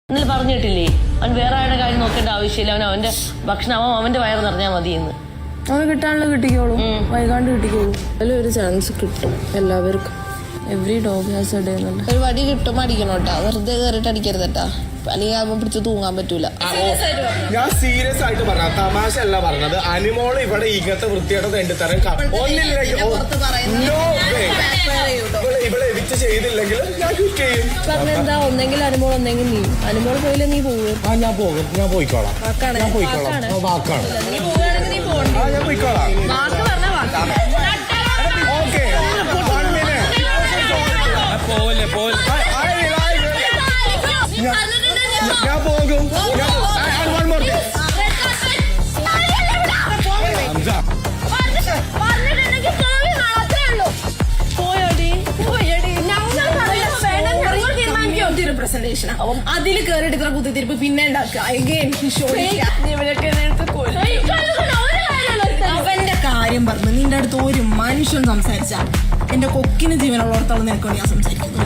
ഇന്നലെ പറഞ്ഞിട്ടില്ലേ അവൻ വേറെ ആരുടെ കാര്യം നോക്കേണ്ട ആവശ്യമില്ല. അവന്റെ ഭക്ഷണം അവന്റെ വയറ് നിറഞ്ഞാൽ മതിയെന്ന്. അവന് കിട്ടാനുള്ള കിട്ടിക്കോളൂ, വൈകാണ്ട് കിട്ടിക്കോളൂ. അതിലൊരു ചാൻസ് കിട്ടും എല്ലാവർക്കും. Every dog has A day എന്നുള്ള ഒരു വടി കിട്ടും അടിക്കണോട്ടാ, വെറുതെ കയറിട്ട് അടിക്കരുതട്ടാ, അല്ലെങ്കിൽ ആകുമ്പോൾ പിടിച്ച് തൂങ്ങാൻ പറ്റൂല. ഞാൻ സീരിയസ് ആയിട്ട് പറഞ്ഞ തമാശ അല്ല പറഞ്ഞത്. അനിമോൾ ഇവിടെ ഇങ്ങനത്തെ വൃത്തിയായിട്ട് തെണ്ടിത്തരം ഇവിടെ എവിറ്റ് ചെയ്തില്ലെങ്കിൽ ഞാൻ ക്വിറ്റ് ചെയ്യും. പറഞ്ഞെന്താ, ഒന്നെങ്കിൽ അനുമോൾ ഒന്നെങ്കിൽ നീ. അനുമോൾ പോയില്ല നീ പോകും. ഞാൻ പോകും, ഞാൻ പോയിക്കോളാം. ഞാൻ പോയിക്കോളാം, വാക്കാണ്. ഞാൻ പോയിക്കോളാം. ഓക്കെ ഞാൻ പോകും. അതിൽ കേറിട്ട് ഇത്ര കുത്തിത്തിരിപ്പ് പിന്നെ ഉണ്ടാക്കുക. അവന്റെ കാര്യം പറഞ്ഞു നിന്റെ അടുത്ത് ഒരു മനുഷ്യൻ സംസാരിച്ച എന്റെ കൊക്കിന് ജീവനുള്ളിടത്തോളം നിനക്കോ ഞാൻ സംസാരിക്കുന്നു.